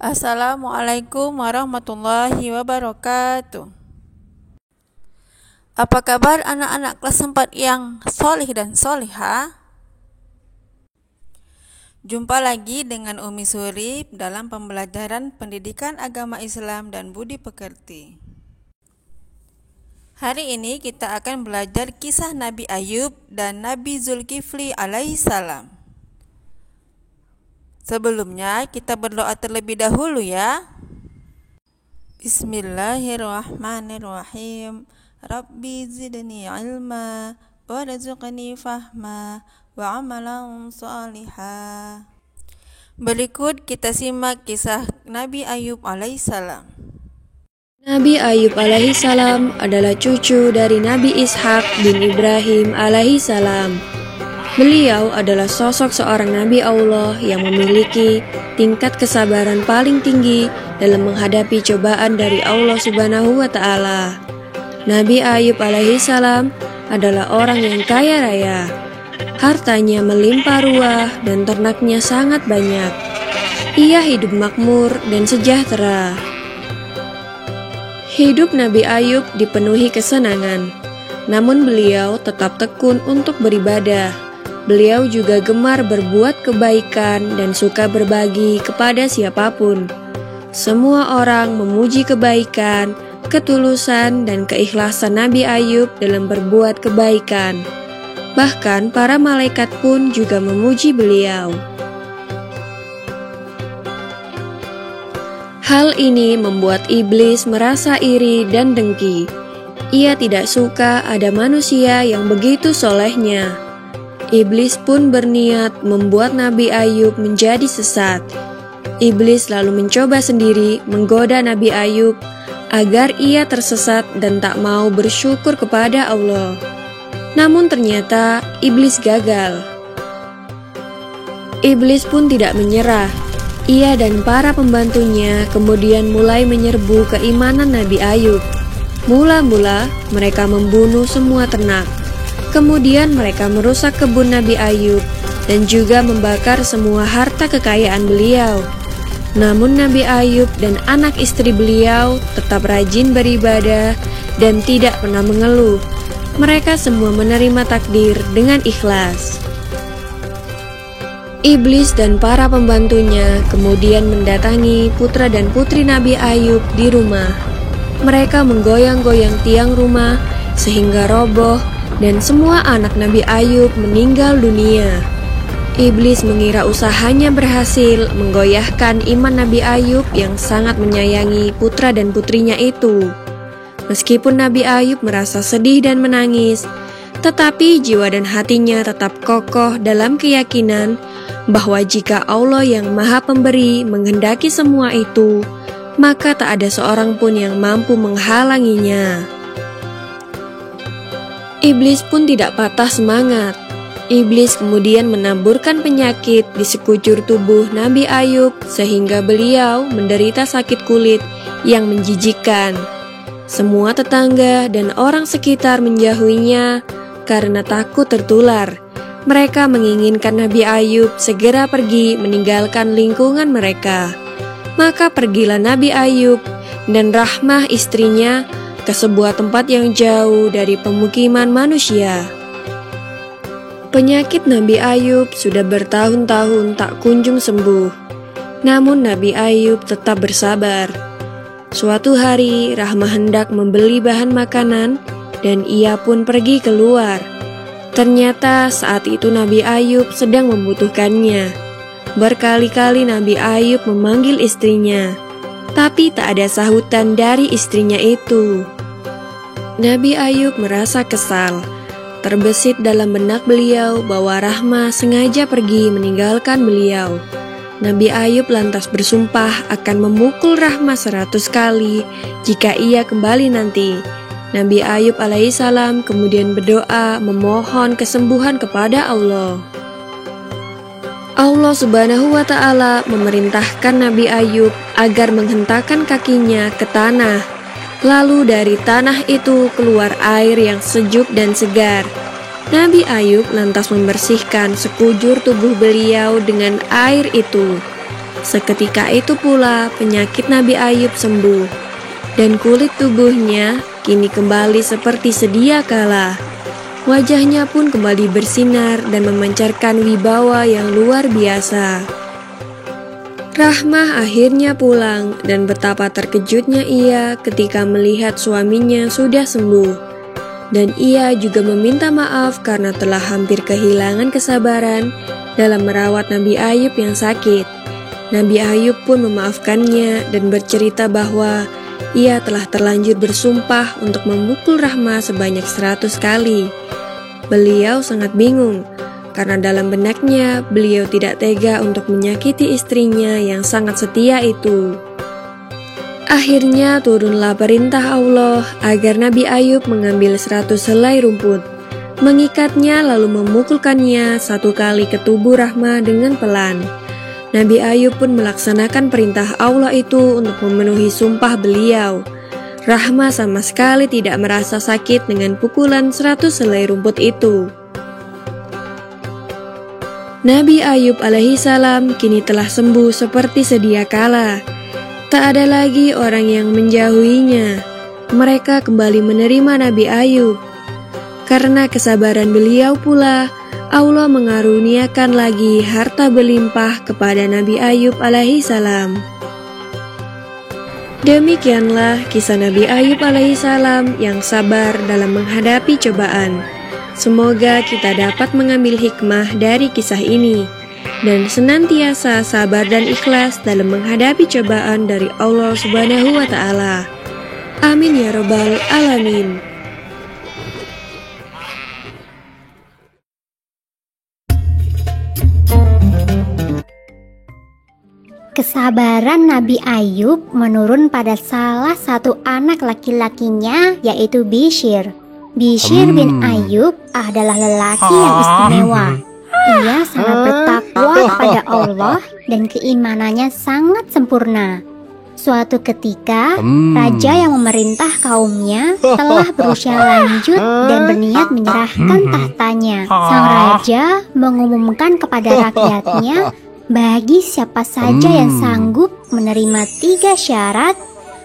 Assalamualaikum warahmatullahi wabarakatuh. Apa kabar anak-anak kelas 4 yang solih dan solihah? Jumpa lagi dengan Umi Surip dalam pembelajaran pendidikan agama Islam dan budi pekerti. Hari ini kita akan belajar kisah Nabi Ayub dan Nabi Zulkifli alaihissalam. Sebelumnya kita berdoa terlebih dahulu ya. Bismillahirrahmanirrahim. Rabbi zidni ilma warzuqni fahma wa amalan salihah. Berikut kita simak kisah Nabi Ayub alaihissalam. Nabi Ayub alaihissalam adalah cucu dari Nabi Ishak bin Ibrahim alaihissalam. Beliau adalah sosok seorang Nabi Allah yang memiliki tingkat kesabaran paling tinggi dalam menghadapi cobaan dari Allah Subhanahu wa Ta'ala. Nabi Ayub alaihissalam adalah orang yang kaya raya. Hartanya melimpah ruah dan ternaknya sangat banyak. Ia hidup makmur dan sejahtera. Hidup Nabi Ayub dipenuhi kesenangan, namun beliau tetap tekun untuk beribadah. Beliau juga gemar berbuat kebaikan dan suka berbagi kepada siapapun. Semua orang memuji kebaikan, ketulusan, dan keikhlasan Nabi Ayub dalam berbuat kebaikan. Bahkan para malaikat pun juga memuji beliau. Hal ini membuat iblis merasa iri dan dengki. Ia tidak suka ada manusia yang begitu solehnya. Iblis pun berniat membuat Nabi Ayub menjadi sesat. Iblis lalu mencoba sendiri menggoda Nabi Ayub agar ia tersesat dan tak mau bersyukur kepada Allah. Namun ternyata iblis gagal. Iblis pun tidak menyerah. Ia dan para pembantunya kemudian mulai menyerbu keimanan Nabi Ayub. Mula-mula mereka membunuh semua ternak. Kemudian mereka merusak kebun Nabi Ayub dan juga membakar semua harta kekayaan beliau. Namun Nabi Ayub dan anak istri beliau tetap rajin beribadah dan tidak pernah mengeluh. Mereka semua menerima takdir dengan ikhlas. Iblis dan para pembantunya kemudian mendatangi putra dan putri Nabi Ayub di rumah. Mereka menggoyang-goyang tiang rumah sehingga roboh dan semua anak Nabi Ayub meninggal dunia. Iblis mengira usahanya berhasil menggoyahkan iman Nabi Ayub yang sangat menyayangi putra dan putrinya itu. Meskipun Nabi Ayub merasa sedih dan menangis, tetapi jiwa dan hatinya tetap kokoh dalam keyakinan bahwa jika Allah yang Maha Pemberi menghendaki semua itu, maka tak ada seorang pun yang mampu menghalanginya. Iblis pun tidak patah semangat. Iblis kemudian menaburkan penyakit di sekujur tubuh Nabi Ayub sehingga beliau menderita sakit kulit yang menjijikkan. Semua tetangga dan orang sekitar menjauhinya karena takut tertular. Mereka menginginkan Nabi Ayub segera pergi meninggalkan lingkungan mereka. Maka pergilah Nabi Ayub dan Rahmah istrinya ke sebuah tempat yang jauh dari pemukiman manusia. Penyakit Nabi Ayub sudah bertahun-tahun tak kunjung sembuh. Namun Nabi Ayub tetap bersabar. Suatu hari Rahmah hendak membeli bahan makanan dan ia pun pergi keluar. Ternyata saat itu Nabi Ayub sedang membutuhkannya. Berkali-kali Nabi Ayub memanggil istrinya, tapi tak ada sahutan dari istrinya itu. Nabi Ayub merasa kesal. Terbesit dalam benak beliau bahwa Rahmah sengaja pergi meninggalkan beliau. Nabi Ayub lantas bersumpah akan memukul Rahmah 100 kali jika ia kembali nanti. Nabi Ayub alaihissalam kemudian berdoa memohon kesembuhan kepada Allah. Allah Subhanahu wa Ta'ala memerintahkan Nabi Ayub agar menghentakkan kakinya ke tanah. Lalu dari tanah itu keluar air yang sejuk dan segar. Nabi Ayub lantas membersihkan sekujur tubuh beliau dengan air itu. Seketika itu pula penyakit Nabi Ayub sembuh, dan kulit tubuhnya kini kembali seperti sedia kala. Wajahnya pun kembali bersinar dan memancarkan wibawa yang luar biasa. Rahmah akhirnya pulang, dan betapa terkejutnya ia ketika melihat suaminya sudah sembuh. Dan ia juga meminta maaf karena telah hampir kehilangan kesabaran dalam merawat Nabi Ayub yang sakit. Nabi Ayub pun memaafkannya dan bercerita bahwa ia telah terlanjur bersumpah untuk memukul Rahmah sebanyak 100 kali. Beliau sangat bingung, karena dalam benaknya beliau tidak tega untuk menyakiti istrinya yang sangat setia itu. Akhirnya turunlah perintah Allah agar Nabi Ayub mengambil 100 helai rumput, mengikatnya lalu memukulkannya 1 kali ke tubuh Rahmah dengan pelan. Nabi Ayub pun melaksanakan perintah Allah itu untuk memenuhi sumpah beliau. Rahmah sama sekali tidak merasa sakit dengan pukulan 100 helai rumput itu. Nabi Ayub alaihissalam kini telah sembuh seperti sedia kala. Tak ada lagi orang yang menjauhinya. Mereka kembali menerima Nabi Ayub. Karena kesabaran beliau pula, Allah mengaruniakan lagi harta berlimpah kepada Nabi Ayub alaihissalam. Demikianlah kisah Nabi Ayub alaihissalam yang sabar dalam menghadapi cobaan. Semoga kita dapat mengambil hikmah dari kisah ini dan senantiasa sabar dan ikhlas dalam menghadapi cobaan dari Allah Subhanahu wa Ta'ala. Amin ya Rabbal 'Alamin. Kesabaran Nabi Ayub menurun pada salah satu anak laki-lakinya, yaitu Bishr. Bishr bin Ayub adalah lelaki yang istimewa. Ia sangat bertakwa kepada Allah dan keimanannya sangat sempurna. Suatu ketika, raja yang memerintah kaumnya telah berusia lanjut dan berniat menyerahkan tahtanya. Sang raja mengumumkan kepada rakyatnya, bagi siapa saja yang sanggup menerima 3 syarat,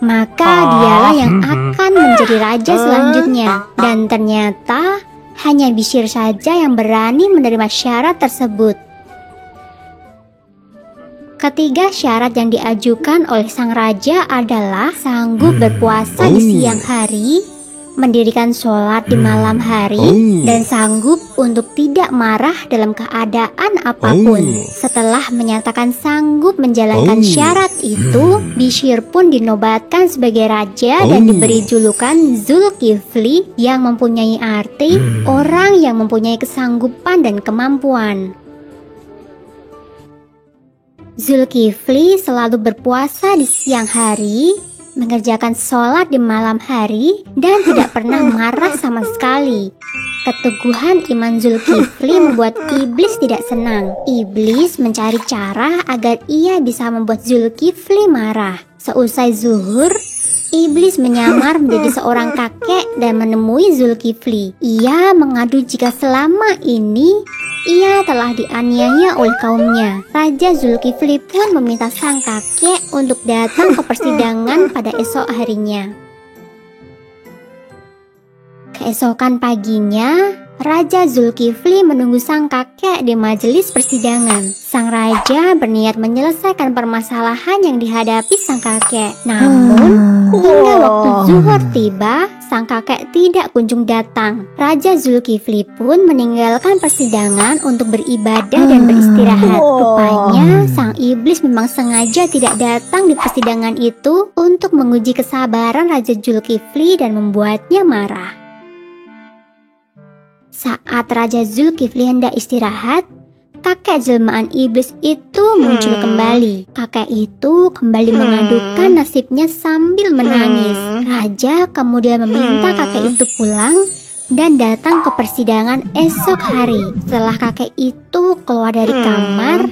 maka dialah yang akan menjadi raja selanjutnya. Dan ternyata hanya Bishr saja yang berani menerima syarat tersebut. Ketiga syarat yang diajukan oleh sang raja adalah sanggup berpuasa di siang hari, mendirikan sholat di malam hari, dan sanggup untuk tidak marah dalam keadaan apapun. Setelah menyatakan sanggup menjalankan syarat itu, Bishr pun dinobatkan sebagai raja dan diberi julukan Zulkifli, yang mempunyai arti orang yang mempunyai kesanggupan dan kemampuan. Zulkifli selalu berpuasa di siang hari, mengerjakan sholat di malam hari, dan tidak pernah marah sama sekali. Keteguhan iman Zulkifli membuat iblis tidak senang. Iblis mencari cara agar ia bisa membuat Zulkifli marah. Seusai zuhur, iblis menyamar menjadi seorang kakek dan menemui Zulkifli. Ia mengadu jika selama ini ia telah dianiaya oleh kaumnya. Raja Zulkifli pun meminta sang kakek untuk datang ke persidangan pada esok harinya. Keesokan paginya, Raja Zulkifli menunggu sang kakek di majelis persidangan. Sang raja berniat menyelesaikan permasalahan yang dihadapi sang kakek. Namun, hingga waktu zuhur tiba, sang kakek tidak kunjung datang. Raja Zulkifli pun meninggalkan persidangan untuk beribadah dan beristirahat. Rupanya, sang iblis memang sengaja tidak datang di persidangan itu untuk menguji kesabaran Raja Zulkifli dan membuatnya marah. Saat Raja Zulkifli hendak istirahat, kakek jelmaan iblis itu muncul kembali. Kakek itu kembali mengadukan nasibnya sambil menangis. Raja kemudian meminta kakek itu pulang dan datang ke persidangan esok hari. Setelah kakek itu keluar dari kamar,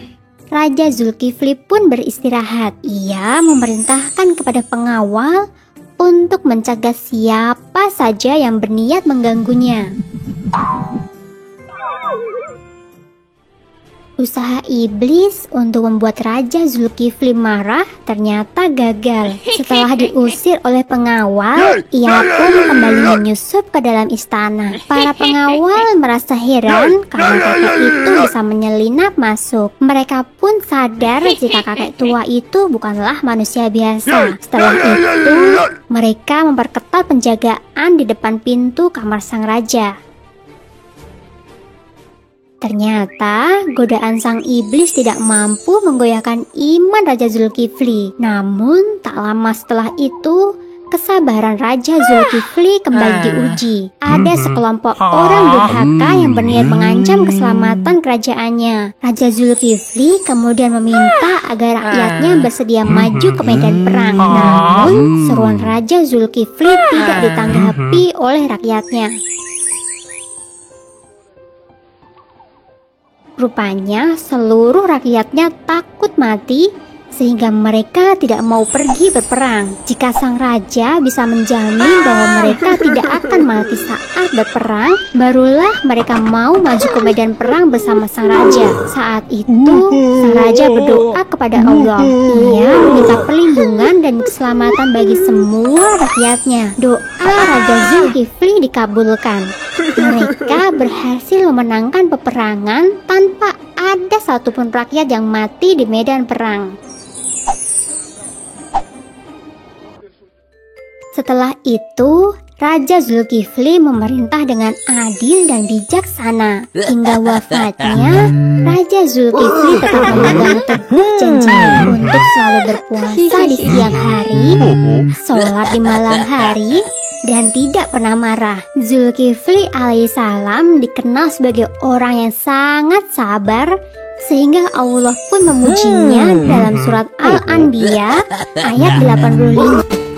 Raja Zulkifli pun beristirahat. Ia memerintahkan kepada pengawal untuk mencegah siapa saja yang berniat mengganggunya. Usaha iblis untuk membuat Raja Zulkifli marah ternyata gagal. Setelah diusir oleh pengawal, ia pun kembali menyusup ke dalam istana. Para pengawal merasa heran karena kakek itu bisa menyelinap masuk. Mereka pun sadar jika kakek tua itu bukanlah manusia biasa. Setelah itu, mereka memperketat penjagaan di depan pintu kamar sang raja. Ternyata godaan sang iblis tidak mampu menggoyahkan iman Raja Zulkifli. Namun tak lama setelah itu, kesabaran Raja Zulkifli kembali diuji. Ada sekelompok orang durhaka yang berniat mengancam keselamatan kerajaannya. Raja Zulkifli kemudian meminta agar rakyatnya bersedia maju ke medan perang. Namun seruan Raja Zulkifli tidak ditanggapi oleh rakyatnya. Rupanya seluruh rakyatnya takut mati sehingga mereka tidak mau pergi berperang. Jika sang raja bisa menjamin bahwa mereka tidak akan mati saat berperang, barulah mereka mau maju ke medan perang bersama sang raja. Saat itu, sang raja berdoa kepada Allah. Ia meminta perlindungan dan keselamatan bagi semua rakyatnya. Doa Raja Zulkifli dikabulkan. Mereka berhasil memenangkan peperangan tanpa ada satupun rakyat yang mati di medan perang. Setelah itu, Raja Zulkifli memerintah dengan adil dan bijaksana. Hingga wafatnya, Raja Zulkifli tetap memegang teguh janjinya untuk selalu berpuasa di siang hari, sholat di malam hari, dan tidak pernah marah. Zulkifli alaihissalam dikenal sebagai orang yang sangat sabar, sehingga Allah pun memujinya dalam surat Al-Anbiya ayat 85.